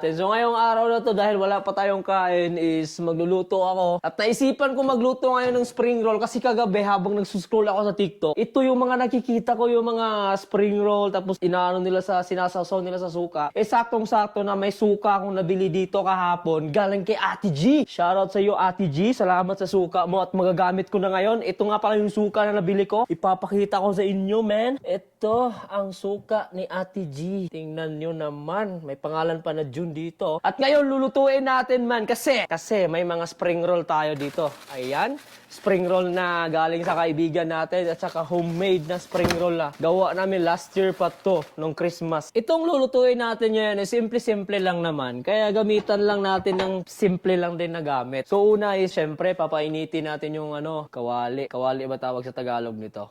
So ngayong araw na to, dahil wala pa tayong kain, is magluluto ako. At naisipan ko magluto ngayon ng spring roll kasi kagabi habang nagsuscroll ako sa TikTok, ito yung mga nakikita ko, yung mga spring roll, tapos inaano nila sinasawsaw nila sa suka. Saktong-sakto na may suka akong nabili dito kahapon, galing kay Ate G. Shoutout sa iyo, Ate G. Salamat sa suka mo at magagamit ko na ngayon. Ito nga pala yung suka na nabili ko. Ipapakita ko sa inyo, man. Ito ang suka ni Ate G. Tingnan nyo naman. May pangalan pa na June dito. At ngayon, lulutuin natin, man. Kasi may mga spring roll tayo dito. Ayan. Spring roll na galing sa kaibigan natin at saka homemade na spring roll na. Gawa namin last year pa to, nung Christmas. Itong lulutuin natin ngayon, simple-simple lang naman. Kaya gamitan lang natin ng simple lang din na gamit. So una is, syempre, papainitin natin yung kawali. Kawali ba tawag sa Tagalog nito?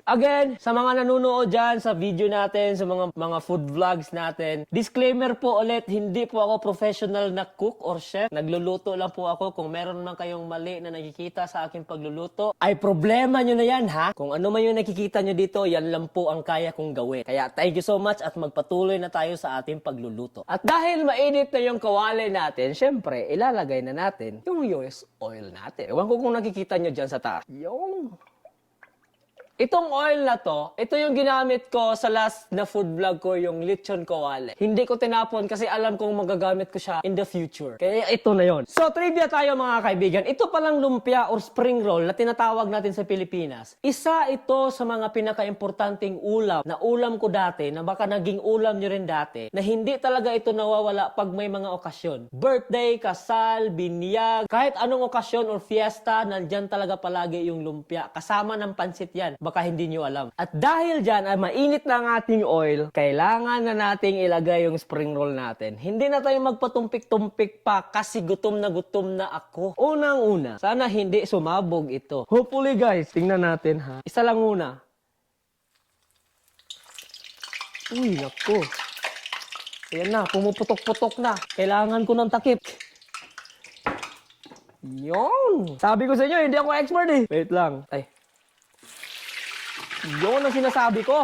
Again, sa mga nanonood dyan sa video natin, sa mga food vlogs natin, disclaimer po ulit, hindi po ako professional na cook or chef. Nagluluto lang po ako. Kung meron man kayong mali na nakikita sa aking pagluluto, ay problema nyo na yan, ha? Kung ano man yung nakikita nyo dito, yan lang po ang kaya kong gawin. Kaya thank you so much at magpatuloy na tayo sa ating pagluluto. At dahil mainit na yung kawali natin, syempre, ilalagay na natin yung US oil natin. Ewan ko kung nakikita nyo dyan sa taas. Yung itong oil na to, ito yung ginamit ko sa last na food vlog ko, yung lechon kawali. Hindi ko tinapon kasi alam kong magagamit ko siya in the future. Kaya ito na yon. So, trivia tayo mga kaibigan. Ito palang lumpia or spring roll na tinatawag natin sa Pilipinas. Isa ito sa mga pinaka-importanting ulam na ulam ko dati, na baka naging ulam nyo rin dati, na hindi talaga ito nawawala pag may mga okasyon. Birthday, kasal, binyag, kahit anong okasyon or fiesta, nandyan talaga palagi yung lumpia. Kasama ng pansit yan. Baka hindi nyo alam. At dahil dyan ay mainit na ang ating oil, kailangan na nating ilagay yung spring roll natin. Hindi na tayo magpatumpik-tumpik pa kasi gutom na ako. Unang-una, sana hindi sumabog ito. Hopefully guys, tingnan natin ha. Isa lang muna. Uy, naku. Ayan na, pumuputok-putok na. Kailangan ko ng takip. Yon! Sabi ko sa inyo, hindi ako expert eh. Wait lang. Ay. Yun ang sinasabi ko.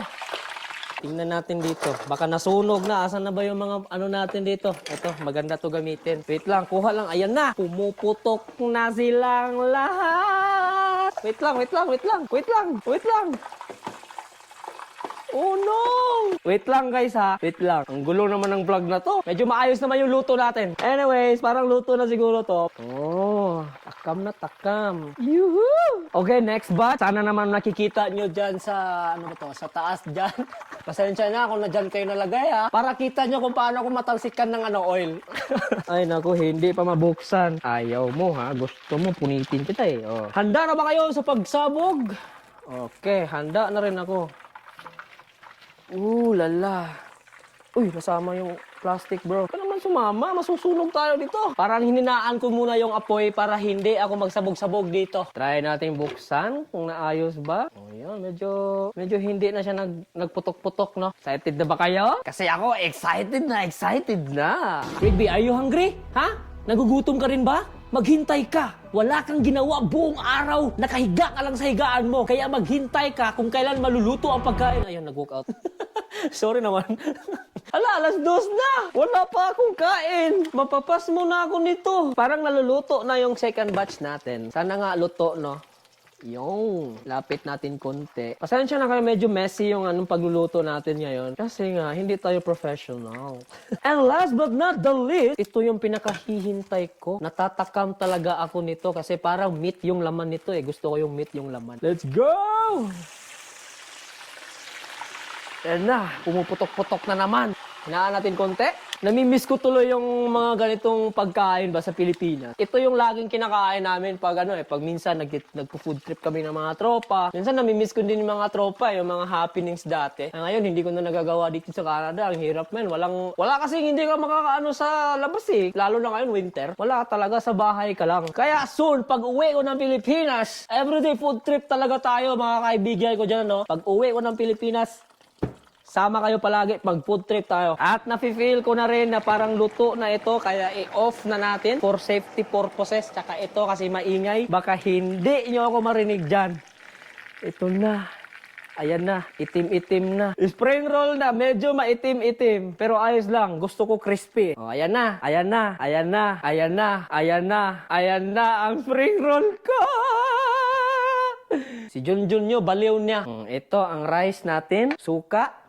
Tingnan natin dito. Baka nasunog na. Asan na ba yung mga natin dito? Ito, maganda to gamitin. Wait lang, kuha lang. Ayan na. Pumuputok na silang lahat. Wait lang. Oh no! Wait lang guys ha. Wait lang. Ang gulo naman ng vlog na to. Medyo maayos naman yung luto natin. Anyways, parang luto na siguro to. Oh, takam na takam. Yuhu! Okay, next batch. Sana naman nakikita nyo dyan sa, sa taas dyan. Pasensya na kung na dyan kayo nalagay ha. Para kita nyo kung paano ako matalsikan ng oil. Ay naku, hindi pa mabuksan. Ayaw mo ha. Gusto mo, punitin kita eh. Oh. Handa na ba kayo sa pagsabog? Okay, handa na rin ako. Lala. Uy, nasama yung plastic, bro. Ka naman sumama, masusunog tayo dito. Parang hininaan ko muna yung apoy para hindi ako magsabog-sabog dito. Try natin buksan kung naayos ba. Oh, yun, medyo hindi na siya nagputok-putok, no? Excited na ba kayo? Kasi ako, excited na. Rigby, are you hungry? Ha? Nagugutom ka rin ba? Maghintay ka. Wala kang ginawa buong araw. Nakahiga ka lang sa higaan mo. Kaya maghintay ka kung kailan maluluto ang pagkain. Ayun, nag-walk out. Sorry naman. Ala, alas 2 na. Wala pa akong kain. Mapapas muna ako nito. Parang naluluto na yung second batch natin. Sana nga luto, no? Yung lapit natin konti. Pasensya na kayo, medyo messy yung pagluluto natin ngayon. Kasi nga, hindi tayo professional. And last but not the least, ito yung pinakahihintay ko. Natatakam talaga ako nito kasi parang meat yung laman nito eh. Gusto ko yung meat yung laman. Let's go! Yan na, pumuputok-putok na naman. Hinaan natin konti. Namimiss ko tuloy yung mga ganitong pagkain ba sa Pilipinas. Ito yung laging kinakain namin pag pag minsan nagpo-food trip kami ng mga tropa. Minsan namimiss ko din yung mga tropa, yung mga happenings dati. Ngayon hindi ko na nagagawa dito sa Canada. Ang hirap man. Wala kasi hindi ka makakaano sa labas eh. Lalo na ngayon winter. Wala talaga, sa bahay ka lang. Kaya soon, pag uwi ko ng Pilipinas, everyday food trip talaga tayo mga kaibigan ko dyan, no? Pag uwi ko ng Pilipinas, sama kayo palagi pag food trip tayo. At nafe-feel ko na rin na parang luto na ito, kaya i-off na natin for safety purposes. Tsaka ito kasi maingay, baka hindi nyo ako marinig dyan. Ito na Ayan na, itim-itim na. Spring roll na, medyo maitim-itim. Pero ayos lang, gusto ko crispy. Oh, ayan na, ayan na, ayan na, ayan na, ayan na, ayan na ang spring roll ko! Si Junjun nyo, baliw niya. Ito ang rice natin, suka.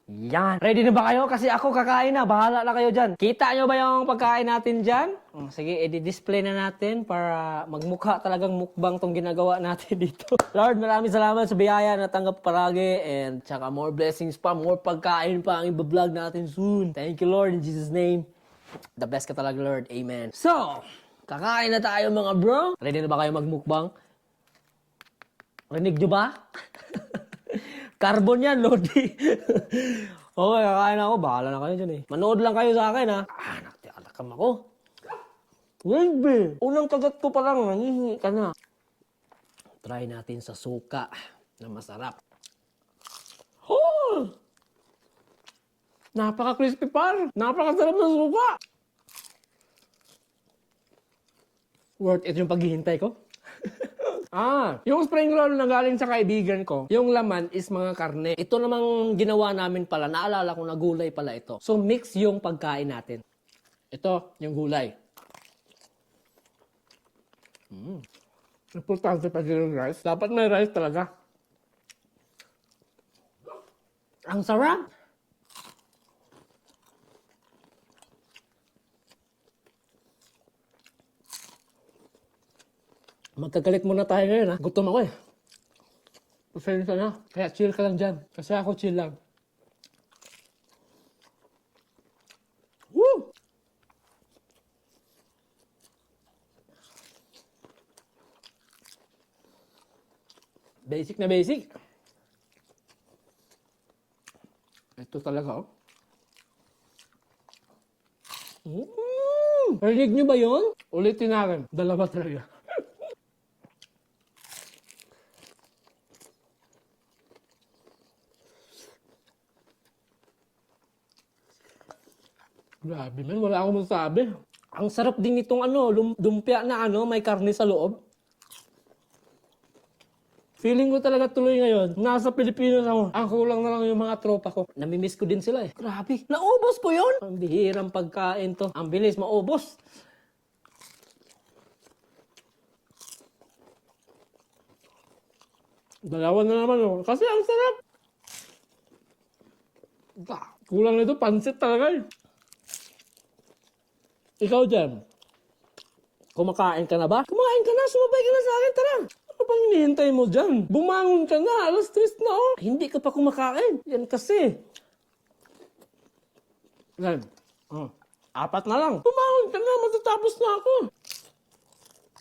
Yan. Ready na ba kayo? Kasi ako kakain na. Bahala na kayo dyan. Kita nyo ba yung pagkain natin dyan? Sige, i-display na natin para magmukha talagang mukbang tong ginagawa natin dito. Lord, maraming salamat sa biyaya na tanggap palagi. And tsaka more blessings pa, more pagkain pa ang ibablog natin soon. Thank you, Lord, in Jesus' name. The best ka talaga, Lord. Amen. So, kakain na tayo mga bro. Ready na ba kayo magmukbang? Rinig nyo ba? Carbon yan, Lodi. Okay, kakain ako. Bahala na kayo dyan eh. Manood lang kayo sa akin ha. Nakakam ako. Wait, unang kagat ko pa lang. Nangihingi ka na. Try natin sa suka na masarap. Oh! Napaka-crispy par. Napakasarap ng suka. Worth it yung paghihintay ko. Yung spring roll na galing sa kaibigan ko, yung laman is mga karne. Ito namang ginawa namin pala, naalala ko na gulay pala ito. So mix yung pagkain natin. Ito, yung gulay. Importante pa yung rice. Dapat may rice talaga. Ang sarap! Magkagalit muna tayo ngayon ha. Gutom ako eh. Pasensya na. Kaya chill ka lang dyan. Kasi ako chill lang. Woo! Basic na basic. Ito talaga oh. Rinig nyo ba yun? Ulitin natin. Dalawa talaga. Grabe man, wala akong masasabi. Ang sarap din nitong lumpia na may karne sa loob. Feeling ko talaga tuloy ngayon, nasa Pilipinas ako. Ang kulang na lang yung mga tropa ko. Namimiss ko din sila eh. Grabe, naubos ko yun. Ang bihirang pagkain to. Ang bilis maubos. Dalawa na naman oh. Kasi ang sarap. Kulang nito, pansit talaga eh. Ikaw dyan, kumakain ka na ba? Kumain ka na, sumabay ka na sa akin, tara. Ano pang hinihintay mo dyan? Bumangon ka na, alas 3 na oh. Hindi ka pa kumakain, yan kasi. Yan, 4 na lang. Bumangon ka na, matatapos na ako.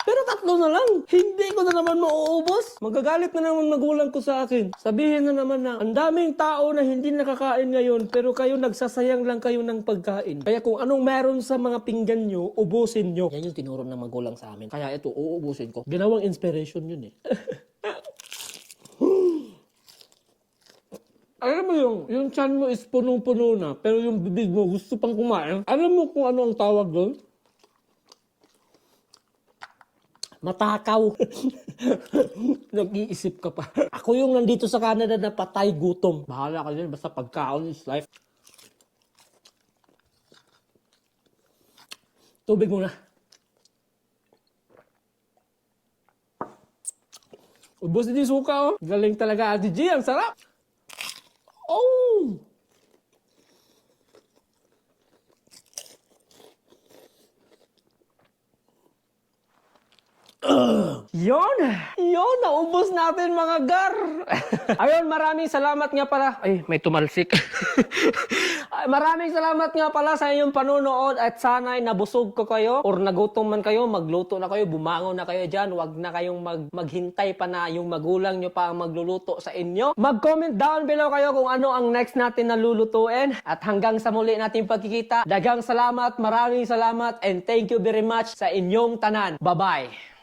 Pero 3 na lang, hindi ko na naman mauubos. Magagalit na naman magulang ko sa akin. Sabihin na naman na, ang daming tao na hindi nakakain ngayon, pero kayo nagsasayang lang kayo ng pagkain. Kaya kung anong meron sa mga pinggan nyo, ubusin nyo. Yan yung tinuro ng magulang sa amin. Kaya ito, uubusin ko. Ginawang inspiration yun eh. Alam mo yung tiyan mo is punong-puno na, pero yung bibig mo gusto pang kumain. Alam mo kung ano ang tawag doon? Matakaw. Nag-iisip ka pa. Ako yung nandito sa Canada na patay gutom. Bahala ka dyan, basta pagkaon is life. Tubig muna. Ubus din yung suka oh. Galing talaga Ate G, ang sarap. Oh! Yun, naubos natin mga gar. Ayun, maraming salamat nga pala. Ay, may tumalsik. Maraming salamat nga pala sa inyong panunood at sana'y nabusog ko kayo or nagutom man kayo, magluto na kayo, bumangon na kayo dyan. Huwag na kayong maghintay pa na yung magulang nyo pa ang magluluto sa inyo. Mag-comment down below kayo kung ano ang next natin na lulutuin. At hanggang sa muli nating pagkikita, dagang salamat, maraming salamat, and thank you very much sa inyong tanan. Bye-bye!